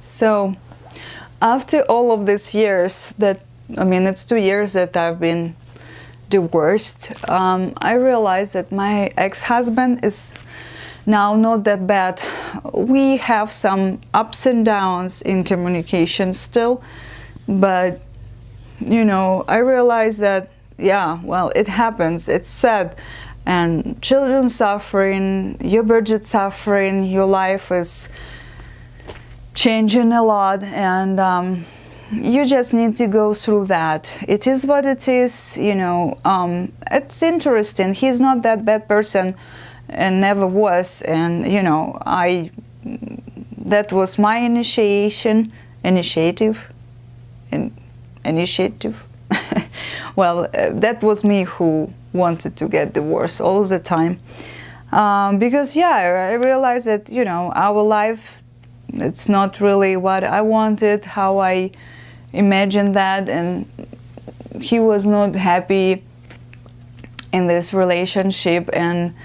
So, after all of these years it's 2 years that I've been divorced, I realized that my ex-husband is now not that bad. We have some ups and downs in communication still, but I realized that, yeah, well, it happens, it's sad, and children suffering, your budget suffering, your life is changing a lot, and you just need to go through that. It is what it is. It's interesting. He's not that bad person and never was, and that was my initiative. Well, that was me who wanted to get divorced all the time, because I realized that our life, it's not really what I wanted, how I imagined that, and he was not happy in this relationship, and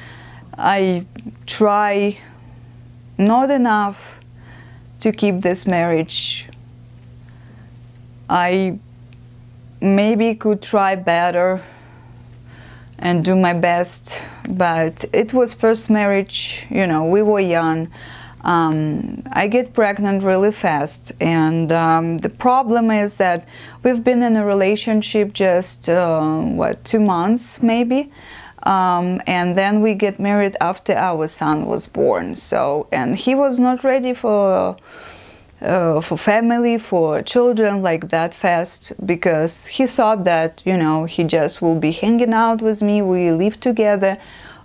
I try not enough to keep this marriage. I maybe could try better and do my best, but it was first marriage, we were young. I get pregnant really fast, and the problem is that we've been in a relationship just 2 months maybe, and then we get married after our son was born. And he was not ready for family, for children like that fast, because he thought that he just will be hanging out with me, we live together,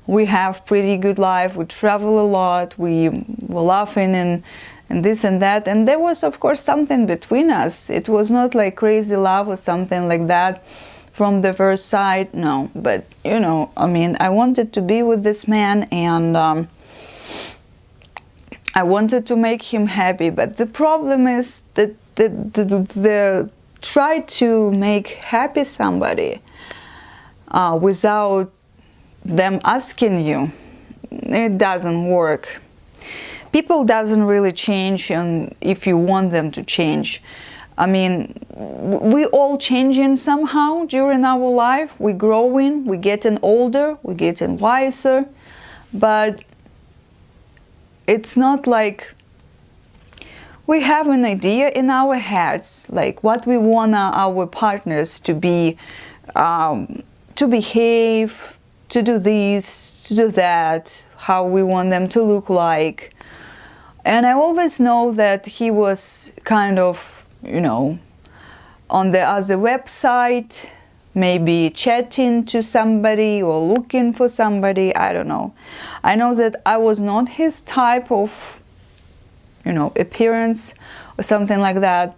we have pretty good life, we travel a lot, we were laughing and this and that, and there was of course something between us. It was not like crazy love or something like that from the first sight, no, but I wanted to be with this man, and I wanted to make him happy. But the problem is that the try to make happy somebody without them asking you, it doesn't work. People doesn't really change, and if you want them to change, we all changing somehow during our life. We growing, we getting older, we getting wiser, but it's not like we have an idea in our heads, like what we want our partners to be, to behave, to do this, to do that, how we want them to look like. And I always know that he was kind of, on the other website, maybe chatting to somebody or looking for somebody, I don't know. I know that I was not his type of, appearance or something like that.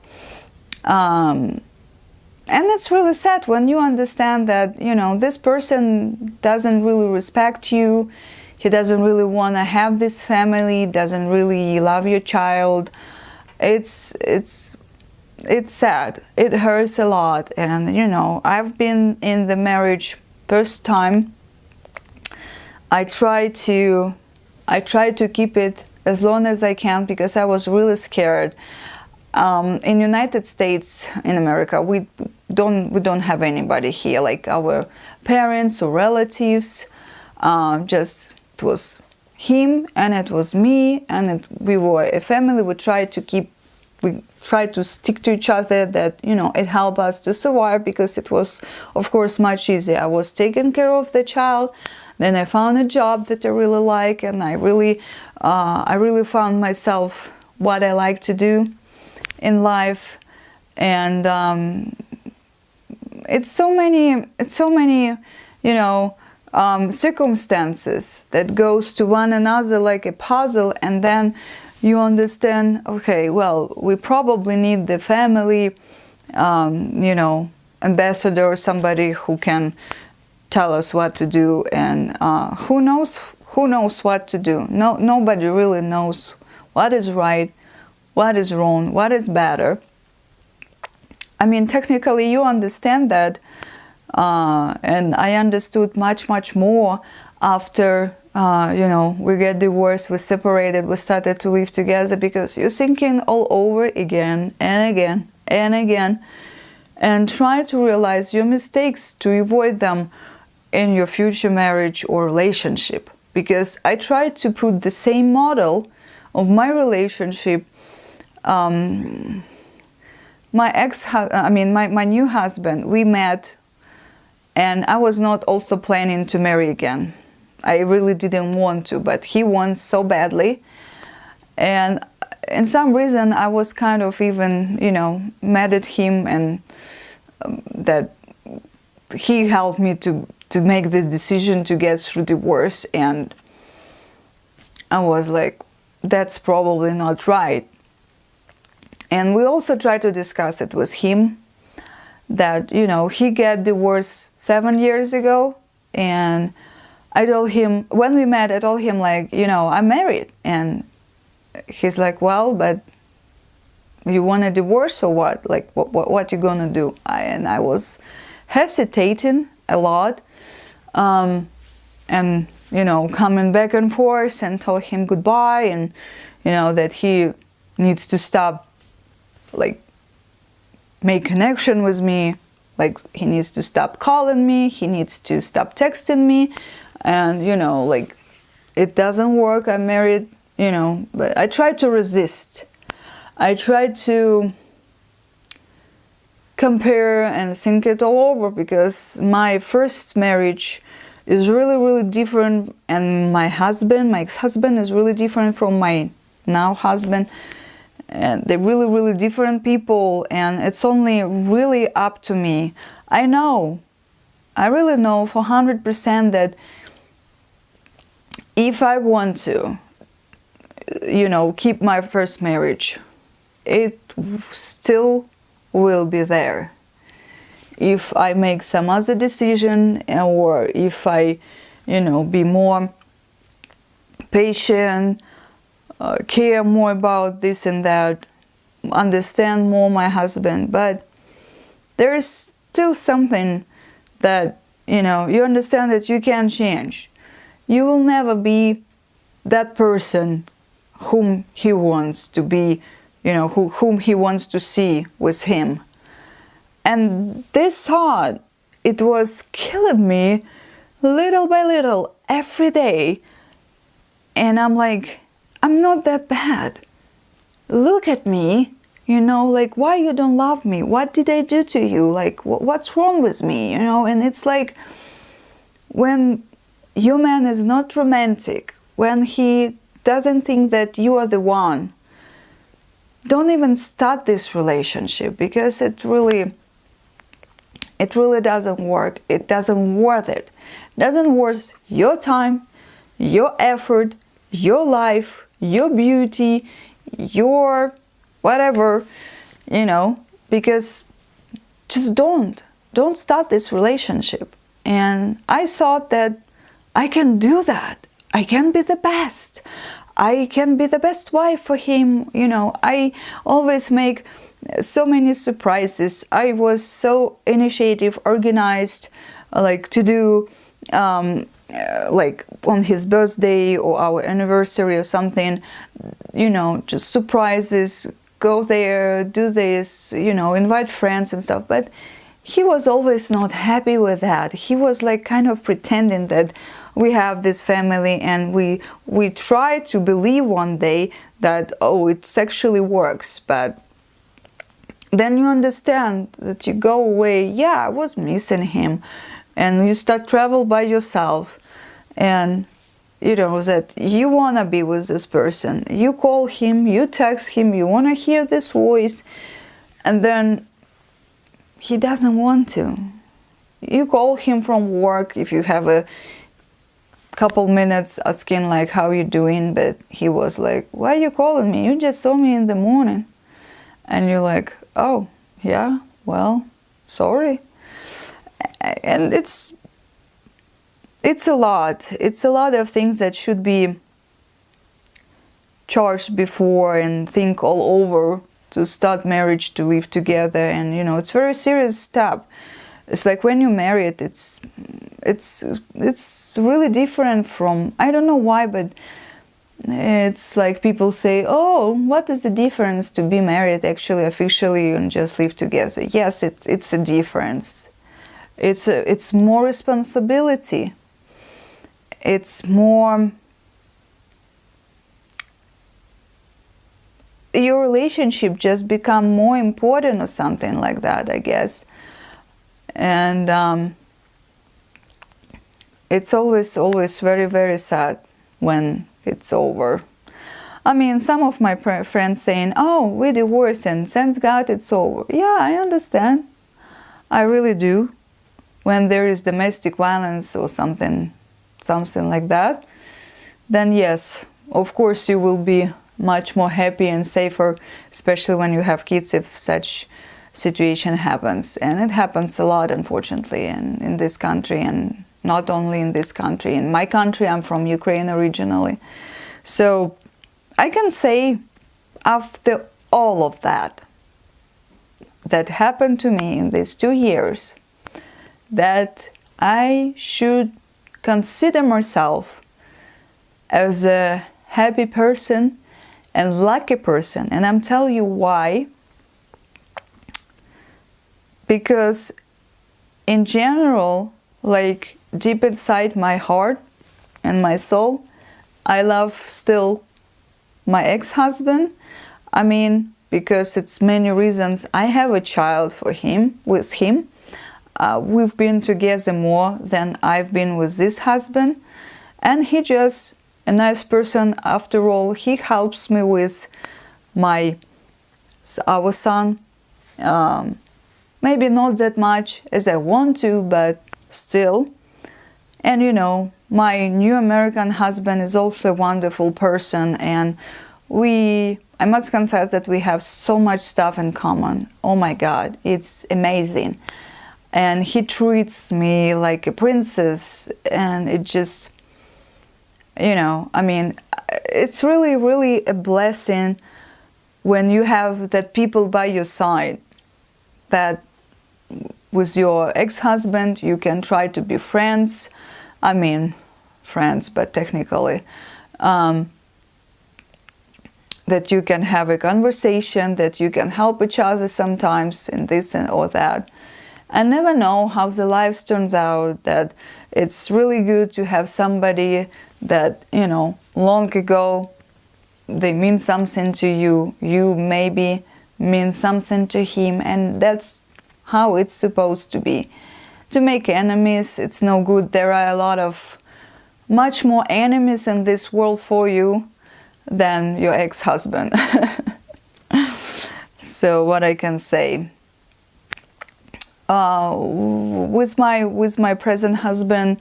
And it's really sad when you understand that, this person doesn't really respect you, he doesn't really want to have this family, doesn't really love your child. It's sad, it hurts a lot, and I've been in the marriage first time. I try to keep it as long as I can, because I was really scared. In United States, in America, we don't have anybody here, like our parents or relatives. Just it was him and it was me, and we were a family. We tried to stick to each other, that it helped us to survive, because it was of course much easier. I was taking care of the child, then I found a job that I really like, and I really found myself what I like to do in life. And it's so many circumstances that goes to one another like a puzzle, and then you understand, okay, well, we probably need the family, ambassador, or somebody who can tell us what to do, and who knows what to do. Nobody really knows what is right, what is wrong, what is better. Technically you understand that, and I understood much more after we get divorced, we separated, we started to live together, because you're thinking all over again and again and again, and try to realize your mistakes to avoid them in your future marriage or relationship. Because I tried to put the same model of my relationship. My new husband, we met, and I was not also planning to marry again. I really didn't want to, but he wants so badly. And in some reason, I was kind of even, mad at him, and that he helped me to make this decision to get through divorce. And I was like, that's probably not right. And we also tried to discuss it with him, that, he got divorced 7 years ago, and I told him, when we met, I told him, like, I'm married. And he's like, well, but you want a divorce or what? Like, what you gonna do? And I was hesitating a lot, and, coming back and forth, and told him goodbye, and, that he needs to stop, like, make connection with me. Like, he needs to stop calling me, he needs to stop texting me. And, like, it doesn't work, I'm married, but I tried to resist. I tried to compare and think it all over, because my first marriage is really, really different, and my ex-husband is really different from my now husband. And they're really, really different people, and it's only really up to me. I really know for 100% that if I want to, keep my first marriage, it still will be there. If I make some other decision, or if I, be more patient, care more about this and that, understand more my husband. But there is still something that, you understand that you can change. You will never be that person whom he wants to be, whom he wants to see with him. And this thought, it was killing me little by little every day. And I'm like, I'm not that bad. Look at me, like, why you don't love me? What did I do to you? Like, what's wrong with me? And it's like, when your man is not romantic, when he doesn't think that you are the one, don't even start this relationship, because it really doesn't work. It doesn't worth it. It doesn't worth your time, your effort, your life, your beauty, your whatever, because just don't start this relationship. And I thought that I can do that. I can be the best. I can be the best wife for him. I always make so many surprises. I was so initiative, organized, like to do like on his birthday or our anniversary or something, just surprises, go there, do this, invite friends and stuff. But he was always not happy with that. He was like kind of pretending that we have this family, and we try to believe one day that, oh, it actually works. But then you understand that you go away, yeah, I was missing him, and you start travel by yourself, and that you want to be with this person. You call him, you text him, you want to hear this voice, and then he doesn't want to. You call him from work if you have a couple minutes, asking like, how you doing? But he was like, why are you calling me? You just saw me in the morning. And you're like, oh yeah, well, sorry. And it's a lot of things that should be charged before and think all over to start marriage, to live together. And it's very serious step. It's like when you marry it, it's really different from, I don't know why, but it's like people say, oh, what is the difference to be married actually officially and just live together? Yes, it's a difference. It's more responsibility. It's more, your relationship just become more important or something like that, I guess. And it's always very, very sad when it's over. I mean, some of my friends saying, oh, we divorced and thanks God it's over. Yeah, I understand. I really do. When there is domestic violence or something like that, then yes, of course you will be much more happy and safer, especially when you have kids, if such situation happens. And it happens a lot, unfortunately, in this country, and not only in this country. In my country, I'm from Ukraine originally. So I can say, after all of that happened to me in these 2 years, that I should consider myself as a happy person and lucky person. And I'm telling you why. Because in general, like deep inside my heart and my soul, I love still my ex-husband. I mean, because it's many reasons. I have a child with him. We've been together more than I've been with this husband. And he just a nice person after all. He helps me with our son. Maybe not that much as I want to, but still. And you know, my new American husband is also a wonderful person, and I must confess that we have so much stuff in common. Oh my God, it's amazing. And he treats me like a princess, and it just, you know, I mean, it's really, really a blessing when you have that people by your side, that with your ex-husband you can try to be friends. I mean, friends, but technically, that you can have a conversation, that you can help each other sometimes in this and or that. I never know how the life turns out, that it's really good to have somebody that, you know, long ago they mean something to you, you maybe mean something to him, and that's how it's supposed to be. To make enemies, it's no good. There are a lot of much more enemies in this world for you than your ex-husband. So what I can say, with my present husband,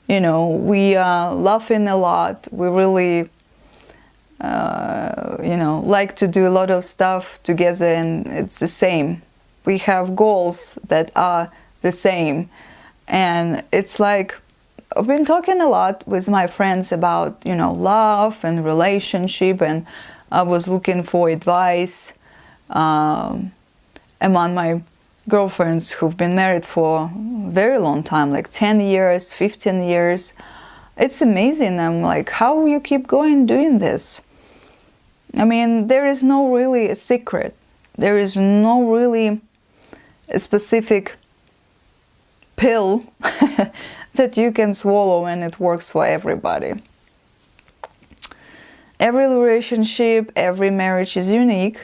you know, we are laughing a lot. We really you know, like to do a lot of stuff together, and it's the same. We have goals that are the same, and it's like I've been talking a lot with my friends about, you know, love and relationship, and I was looking for advice among my girlfriends who've been married for a very long time, like 10 years, 15 years. It's amazing. I'm like, how you keep going doing this? I mean, there is no really a secret. There is no really a specific pill that you can swallow and it works for everybody. Every relationship, every marriage is unique.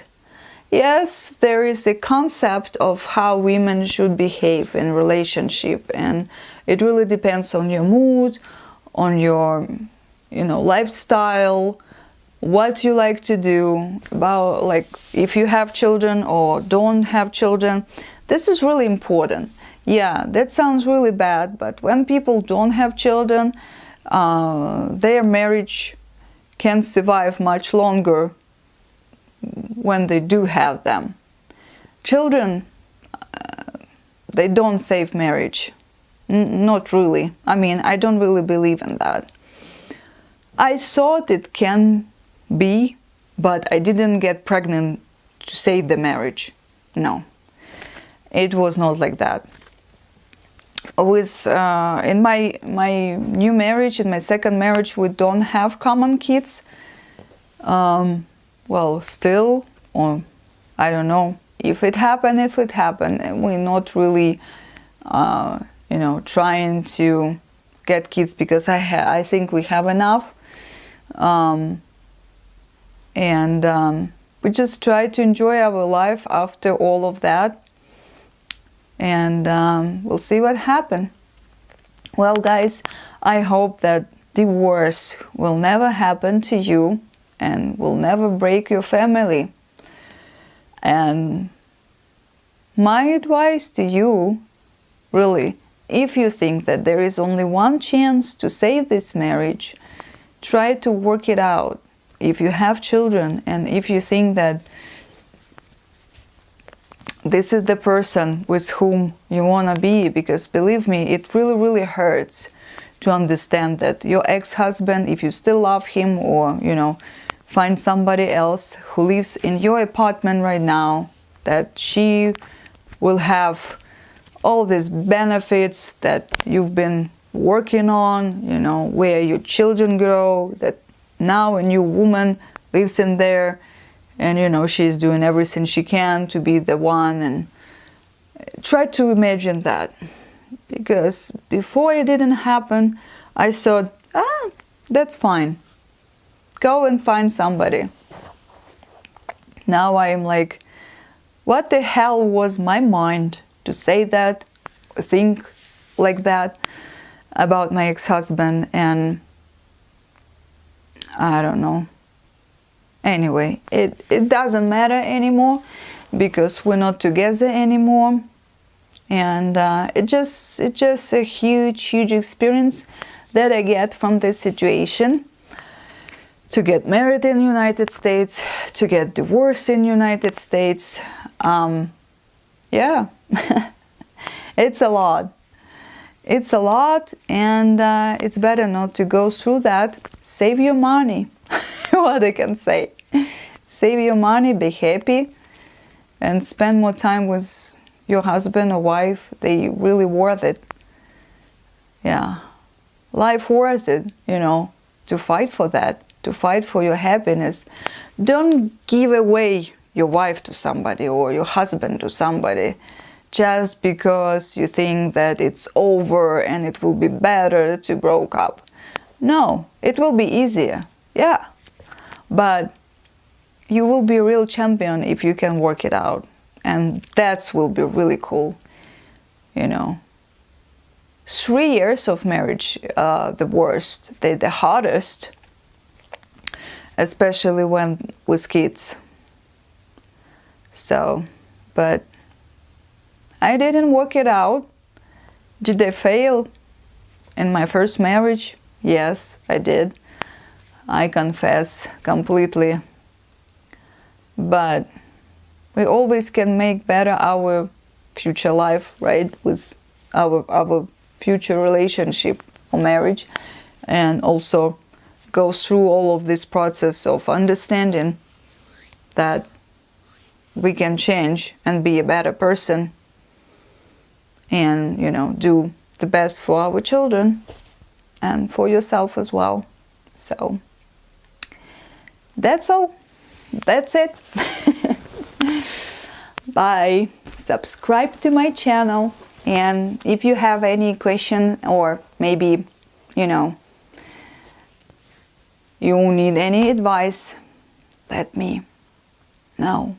Yes, there is a concept of how women should behave in relationship, and it really depends on your mood, on your, you know, lifestyle, what you like to do, about like if you have children or don't have children. This is really important. Yeah, that sounds really bad, but when people don't have children, their marriage can survive much longer when they do have them. Children, they don't save marriage. Not really. I mean, I don't really believe in that. I thought it can be, but I didn't get pregnant to save the marriage. No, it was not like that. with in my new marriage, in my second marriage, we don't have common kids. Well, still, or I don't know if it happened. If it happened, and we're not really, you know, trying to get kids because I think we have enough, and we just try to enjoy our life after all of that. And we'll see what happens. Well, guys, I hope that divorce will never happen to you and will never break your family. And my advice to you, really, if you think that there is only one chance to save this marriage, try to work it out. If you have children and if you think that this is the person with whom you want to be, because believe me, it really, really hurts to understand that your ex-husband, if you still love him, or, you know, find somebody else who lives in your apartment right now, that she will have all these benefits that you've been working on, you know, where your children grow, that now a new woman lives in there. And, you know, she's doing everything she can to be the one. And try to imagine that. Because before it didn't happen, I thought, that's fine. Go and find somebody. Now I am like, what the hell was my mind to say that, think like that about my ex-husband? And I don't know. Anyway, it doesn't matter anymore because we're not together anymore, and it's just a huge experience that I get from this situation. To get married in the United States, to get divorced in the United States, yeah, it's a lot. It's a lot, and it's better not to go through that. Save your money. What I can say. Save your money, be happy, and spend more time with your husband or wife. They really worth it. Yeah. Life worth it, you know, to fight for that, to fight for your happiness. Don't give away your wife to somebody or your husband to somebody just because you think that it's over and it will be better to break up. No, it will be easier. Yeah. But you will be a real champion if you can work it out. And that will be really cool, you know. 3 years of marriage, the worst, the hardest, especially when with kids. So, but I didn't work it out. Did I fail in my first marriage? Yes, I did. I confess completely. But we always can make better our future life, right? With our future relationship or marriage, and also go through all of this process of understanding that we can change and be a better person, and, you know, do the best for our children and for yourself as well. So that's all. That's it. Bye. Subscribe to my channel, and if you have any question, or maybe, you know, you need any advice, let me know.